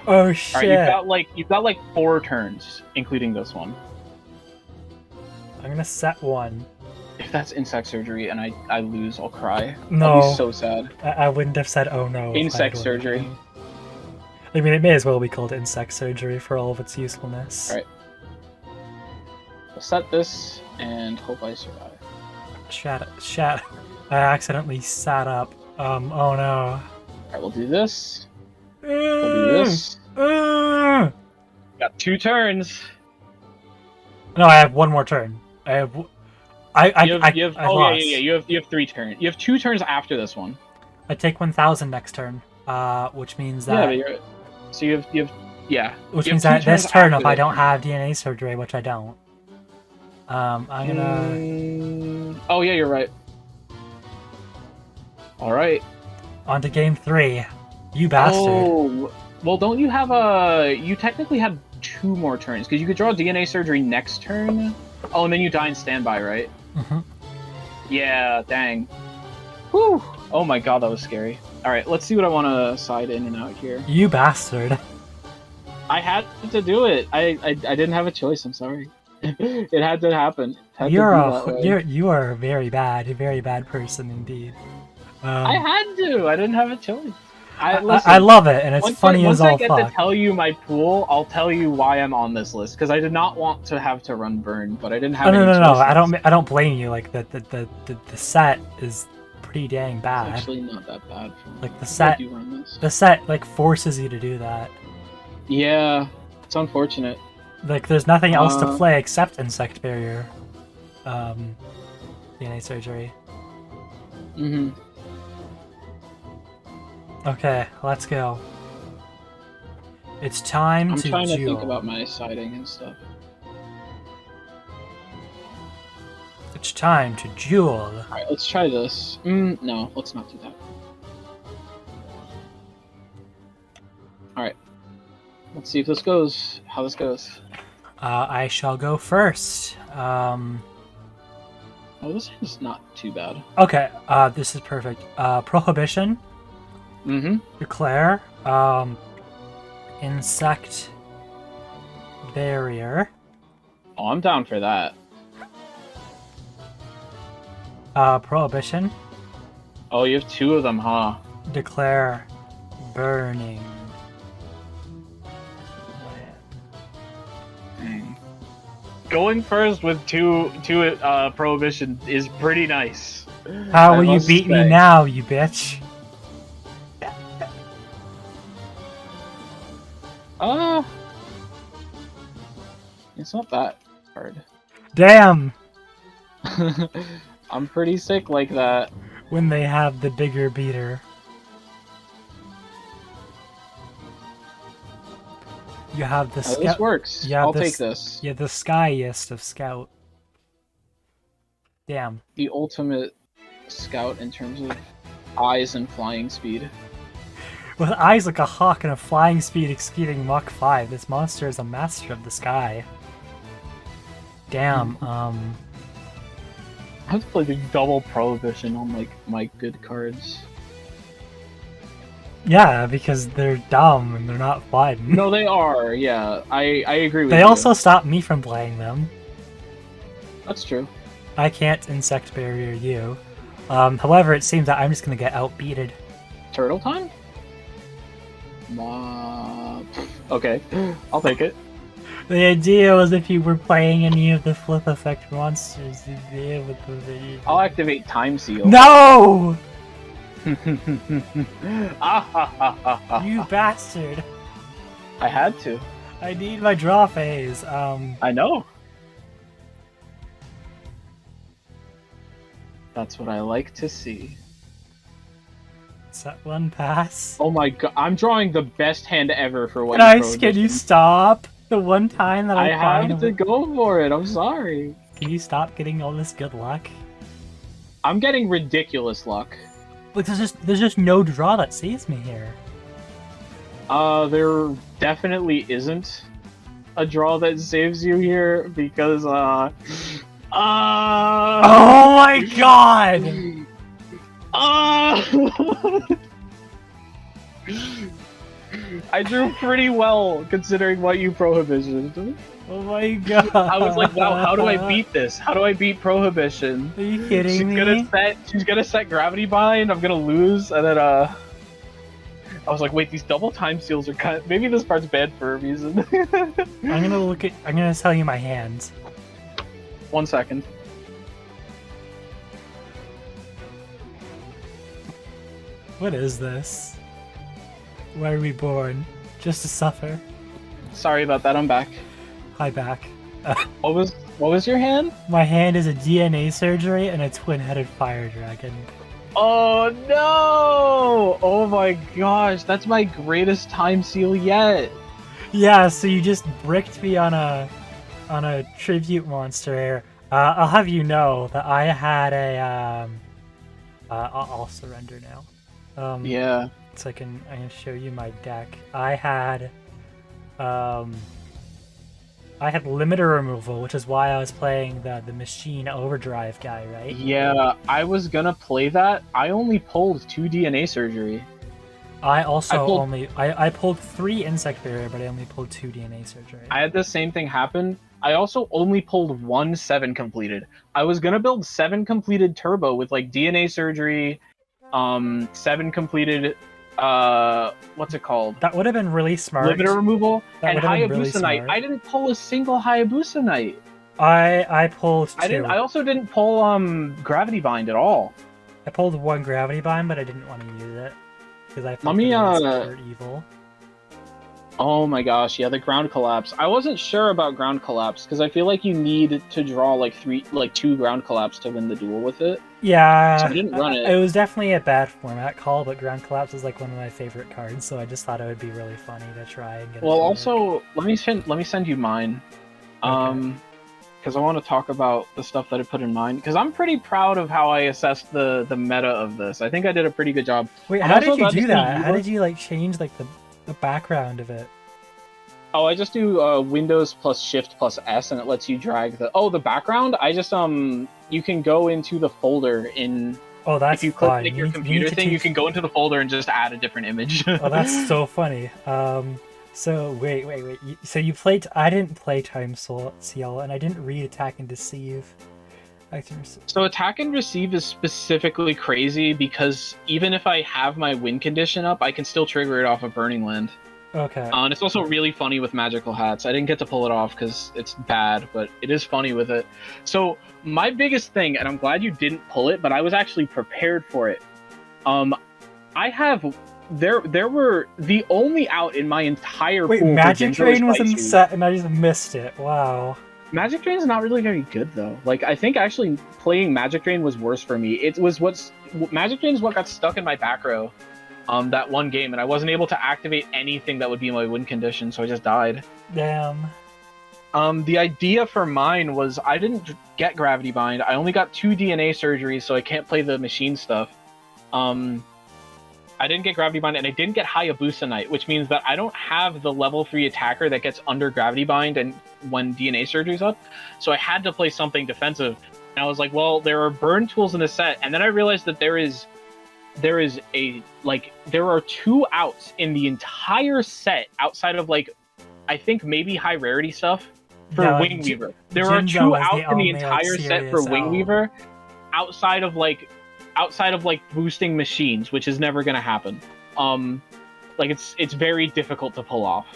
Oh shit! Alright, you've got like 4 turns, including this one. I'm gonna set one. If that's Insect Surgery and I lose, I'll cry. No. I'll be so sad. I wouldn't have said oh no. if I Insect had Surgery. won. I mean, it may as well be called Insect Surgery for all of its usefulness. Alright. I'll set this and hope I survive. Shat. I accidentally sat up. Oh no. Alright, we'll do this. We'll do this. Got 2 turns. No, I have one more turn. I have. I lost. Yeah. You have 3 turns. You have 2 turns after this one. I take 1,000 next turn. Which means that. Yeah, but so you have yeah. Which you means have 2 that this turns turn, after if I this don't turn. have DNA surgery, which I don't, I'm gonna. Oh yeah, you're right. All right. On to game 3. You bastard. Oh, well, don't you have a? You technically have 2 more turns because you could draw DNA surgery next turn. Oh, and then you die in standby, right? Mm-hmm. Yeah. Dang. Whew. Oh my god, that was scary. All right, let's see what I want to side in and out here. You bastard. I had to do it. I didn't have a choice. I'm sorry. It had to happen. You are a very bad person indeed. I had to. I didn't have a choice. I love it, and it's funny as all fuck. Once I get to tell you my pool, I'll tell you why I'm on this list because I did not want to have to run burn, but I didn't have. No. choices. I don't blame you. Like the set is pretty dang bad. It's actually not that bad. Like the set like forces you to do that. Yeah, it's unfortunate. Like there's nothing else to play except Insect Barrier. DNA surgery. Mm-hmm. Okay, let's go. It's time I'm to trying to duel. think about my siding and stuff. It's time to duel. Alright, let's try this. No, let's not do that. Alright. Let's see if this goes. How this goes. I shall go first. Oh, this is not too bad. Okay, this is perfect. Prohibition. Mm-hmm. Declare. Insect Barrier. Oh, I'm down for that. Prohibition. Oh, you have 2 of them, huh? Declare burning. Dang. Going first with two prohibition is pretty nice. How will you beat me now, you bitch? It's not that hard. Damn! I'm pretty sick like that. When they have the bigger beater. You have the This works. I'll take this. Yeah, the skyest of scout. Damn. The ultimate scout in terms of eyes and flying speed. With eyes like a hawk and a flying speed exceeding Mach 5, this monster is a master of the sky. Damn, I have to play the double prohibition on like my good cards. Yeah, because they're dumb and they're not fun. No, they are. Yeah, I agree with you. They also stop me from playing them. That's true. I can't insect barrier you. However, it seems that I'm just gonna get outbeated. Turtle time? Okay, I'll take it. The idea was if you were playing any of the flip effect monsters, you'd be able to... I'll activate Time Seal. No! You You bastard! I had to. I need my draw phase. I know. That's what I like to see. Set one pass. Oh my god, I'm drawing the best hand ever for what Can you stop? The one time that I have finally... to go for it, I'm sorry. Can you stop getting all this good luck? I'm getting ridiculous luck. Like, there's just no draw that saves me here. There definitely isn't a draw that saves you here because, Oh my god! I drew pretty well considering what you prohibitioned. Oh my god! I was like, wow, how do I beat this? How do I beat prohibition? Are you kidding me? She's gonna set gravity bind. I'm gonna lose, and then I was like, wait, these double time seals are kind of, maybe this part's bad for a reason. I'm gonna tell you my hands. 1 second. What is this? Why are we born? Just to suffer. Sorry about that. I'm back. Hi, back. What was your hand? My hand is a DNA surgery and a twin-headed fire dragon. Oh no! Oh my gosh, that's my greatest time seal yet. Yeah, so you just bricked me on a tribute monster here. I'll have you know that I had a I'll surrender now. Yeah. So I can show you my deck. I had limiter removal, which is why I was playing the machine overdrive guy, right? Yeah, I was gonna play that. I only pulled 2 DNA surgery. I pulled 3 insect barrier, but I only pulled 2 DNA surgery. I had the same thing happen. I also only pulled 1 7 completed. I was gonna build 7 completed turbo with like DNA surgery, 7 completed what's it called? That would have been really smart. Limiter removal and Hayabusa Hayabusa Knight. I didn't pull a single Hayabusa Knight. I pulled 2. I also didn't pull gravity bind at all. I pulled 1 gravity bind, but I didn't want to use it because I Let me for evil. Oh my gosh, yeah, the ground collapse. I wasn't sure about ground collapse because I feel like you need to draw like 2 ground collapse to win the duel with it. Yeah, so I didn't run it. It was definitely a bad format call, but ground collapse is like one of my favorite cards, so I just thought it would be really funny to try and get. Well, also let me send you mine, because I want to talk about the stuff that I put in mine. Because I'm pretty proud of how I assessed the meta of this. I think I did a pretty good job. Wait, how did you do that? How did you like change like the background of it? Oh, I just do Windows plus Shift plus S, and it lets you drag the background. I just you can go into the folder in. Oh, that's if you click like, your computer thing, you can go into the folder and just add a different image. Oh, that's so funny. So wait. So you played? I didn't play Time Seal, and I didn't read Attack and Deceive. So Attack and Receive is specifically crazy because even if I have my win condition up, I can still trigger it off of Burning Land. Okay. And it's also really funny with magical hats. I didn't get to pull it off because it's bad, but it is funny with it. So my biggest thing, and I'm glad you didn't pull it, but I was actually prepared for it. There were the only out in my entire pool. Wait, Magic Train was in the set, and I just missed it. Wow. Magic Train is not really very good though. Like I think actually playing Magic Train was worse for me. Magic Train is what got stuck in my back row. That one game, and I wasn't able to activate anything that would be my win condition, so I just died. Damn. The idea for mine was I didn't get Gravity Bind. I only got 2 DNA surgeries, so I can't play the machine stuff. I didn't get Gravity Bind, and I didn't get Hayabusa Knight, which means that I don't have the level 3 attacker that gets under Gravity Bind and when DNA surgery's up. So I had to play something defensive. And I was like, well, there are burn tools in the set, and then I realized that there are 2 outs in the entire set outside of like I think maybe high rarity stuff for Yeah, Wing Weaver. There are Jinzo 2 is outs in the only, entire set for serious Wing L. Weaver outside of boosting machines, which is never gonna happen. It's very difficult to pull off.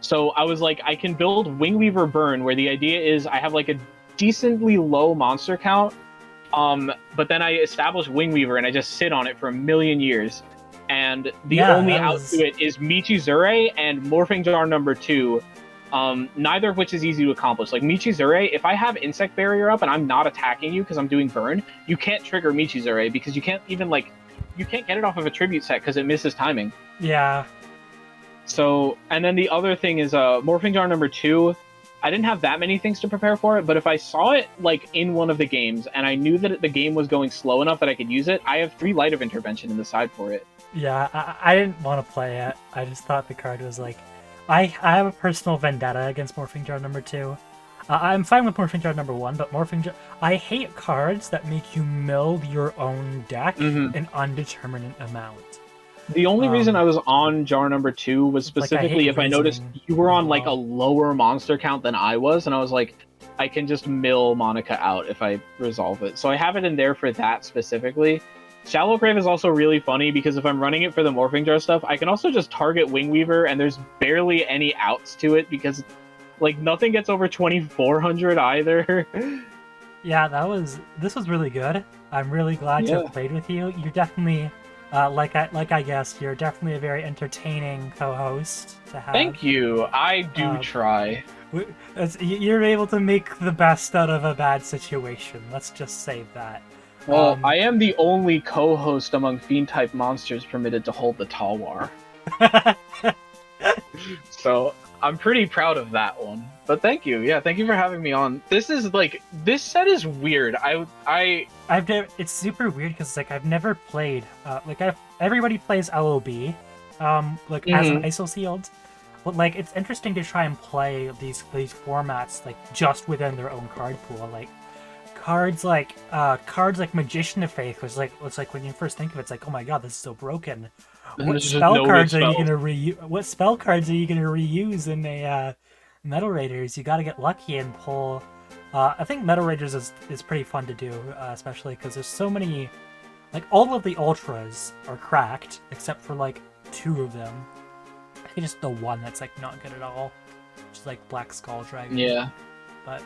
So I was like, I can build Wing Weaver Burn, where the idea is I have like a decently low monster count, but then I establish Wing Weaver and I just sit on it for a million years. And the only out to it is Michizure and Morphing Jar number 2, neither of which is easy to accomplish. Like Michizure, if I have Insect Barrier up and I'm not attacking you because I'm doing Burn, you can't trigger Michizure because you can't get it off of a tribute set because it misses timing. Yeah. So, and then the other thing is Morphing Jar number 2, I didn't have that many things to prepare for it, but if I saw it like in one of the games and I knew that the game was going slow enough that I could use it, I have 3 Light of Intervention in the side for it. Yeah, I didn't want to play it. I just thought the card was like... I have a personal vendetta against Morphing Jar number 2. I'm fine with Morphing Jar number 1, but Morphing Jar... I hate cards that make you mill your own deck an undetermined amount. The only reason I was on Jar number 2 was specifically if I noticed you were on like a lower monster count than I was, and I was like, I can just mill Monica out if I resolve it. So I have it in there for that specifically. Shallow Grave is also really funny because if I'm running it for the Morphing Jar stuff, I can also just target Wing Weaver and there's barely any outs to it because like nothing gets over 2400 either. Yeah, this was really good. I'm really glad to have played with you. You're definitely like I guessed, you're definitely a very entertaining co-host to have. Thank you. I do try. You're able to make the best out of a bad situation. Let's just say that. Well, I am the only co-host among Fiend-type monsters permitted to hold the Talwar. So, I'm pretty proud of that one. But thank you. Yeah, thank you for having me on. This set is weird. It's super weird because like I've never played everybody plays LOB as an IsoSealed. But like it's interesting to try and play these formats like just within their own card pool. Like cards like Magician of Faith was like when you first think of it, it's like, oh my god, this is so broken. What spell cards are you gonna reuse in a Metal Raiders? You gotta get lucky and pull. I think Metal Raiders is pretty fun to do, especially because there's so many. Like all of the ultras are cracked except for like 2 of them. I think just the one that's like not good at all, which is like Black Skull Dragon. Yeah. But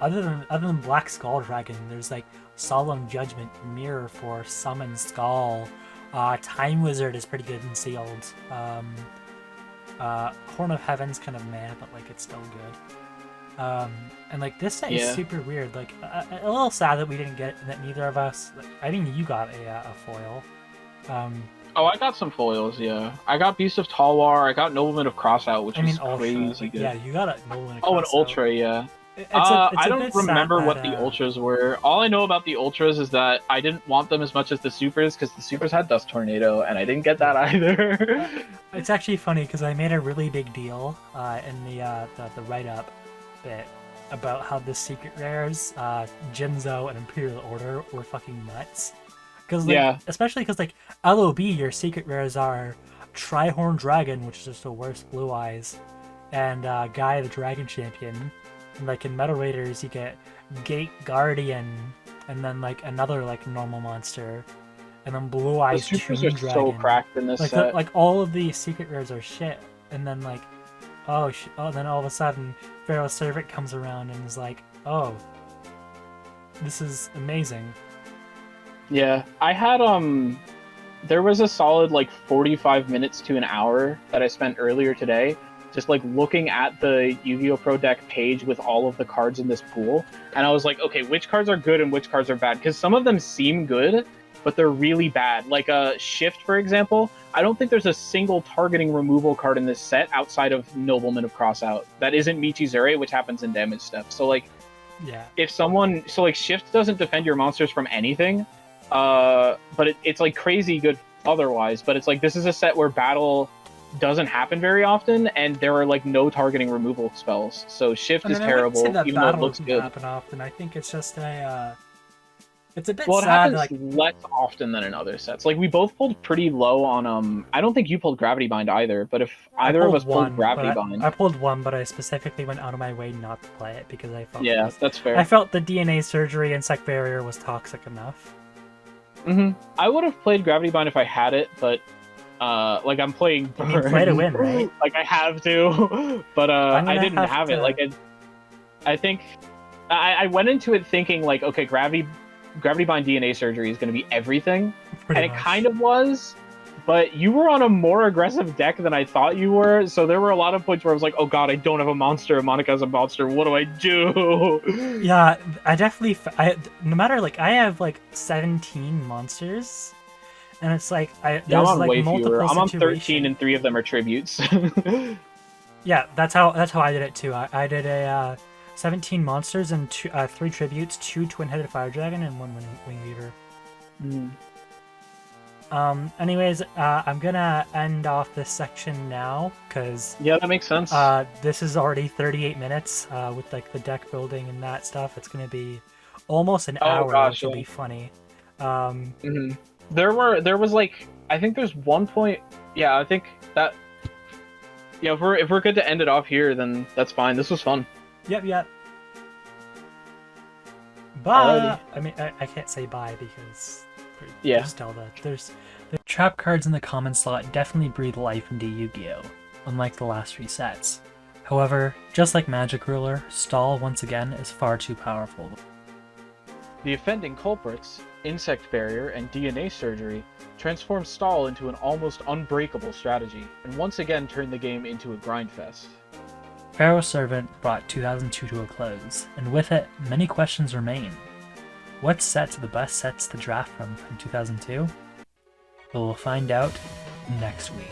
other than Black Skull Dragon, there's like Solemn Judgment, Mirror Force, Summon Skull. Time Wizard is pretty good and sealed. Horn of Heaven's kind of meh, but like it's still good. And like this set is super weird. Like a little sad that we didn't get that neither of us. Like, I think you got a foil. Oh, I got some foils. Yeah, I got Beast of Talwar. I got Nobleman of Crossout, which is crazy good. Yeah, you got a Nobleman of Crossout. Oh, an Ultra, yeah. I don't remember what the Ultras were. All I know about the Ultras is that I didn't want them as much as the Supers because the Supers had Dust Tornado, and I didn't get that either. It's actually funny because I made a really big deal in the write-up bit about how the secret rares, Jinzo and Imperial Order, were fucking nuts. Because especially because like LOB, your secret rares are Trihorn Dragon, which is just the worst Blue Eyes, and Guy the Dragon Champion. And like in Metal Raiders, you get Gate Guardian, and then like another like normal monster, and then Blue Eyes Tomb Dragon. The Supers are so cracked in this set. Like all of the secret rares are shit, and then like then all of a sudden Pharaoh's Servant comes around and is like, oh, this is amazing. Yeah, I had there was a solid like 45 minutes to an hour that I spent earlier today just like looking at the Yu-Gi-Oh! Pro Deck page with all of the cards in this pool, and I was like, okay, which cards are good and which cards are bad? Because some of them seem good, but they're really bad. Like Shift, for example. I don't think there's a single targeting removal card in this set outside of Nobleman of Crossout that isn't Michizure, which happens in damage step. So like, Yeah. if someone Shift doesn't defend your monsters from anything, but it's like crazy good otherwise. But it's like this is a set where battle doesn't happen very often, and there are like no targeting removal spells. So Shift is terrible, even though it looks good. Happen often. I think it's just it's a bit Well, it sad. happens less often than in other sets. Like we both pulled pretty low on I don't think you pulled Gravity Bind either, but if either of us pulled Gravity Bind, I pulled one, but I specifically went out of my way not to play it because I felt that's fair. I felt the DNA surgery and Sec Barrier was toxic enough. I would have played Gravity Bind if I had it, but like I'm playing Burn. You play to win, right? Like I have to, but I didn't have it. Like I think I went into it thinking like, okay, Gravity Bind DNA surgery is going to be everything, and it kind of was. But you were on a more aggressive deck than I thought you were, so there were a lot of points where I was like, oh god, I don't have a monster. Monica has a monster. What do I do? Yeah, I definitely. No matter like I have like 17 monsters. And it's like there's I'm on like way multiple fewer. I'm on situations. 13, and 3 of them are tributes. Yeah, that's how I did it too. I did a 17 monsters and 3 tributes, 2 twin-headed fire dragon, and 1 wing weaver. Anyways, I'm gonna end off this section now because that makes sense. This is already 38 minutes with like the deck building and that stuff. It's gonna be almost an hour, which will be funny. There was like, I think there's one point. Yeah, I think that. Yeah, if we're good to end it off here, then that's fine. This was fun. Yep. Bye. I mean, I can't say bye because there's still there's the trap cards in the common slot definitely breathe life into Yu-Gi-Oh, unlike the last 3 sets. However, just like Magic Ruler, Stall once again is far too powerful. The offending culprits, Insect Barrier and DNA Surgery, transformed Stall into an almost unbreakable strategy, and once again turned the game into a grindfest. Pharaoh's Servant brought 2002 to a close, and with it, many questions remain. What sets are the best sets to draft from 2002? Well, we'll find out next week.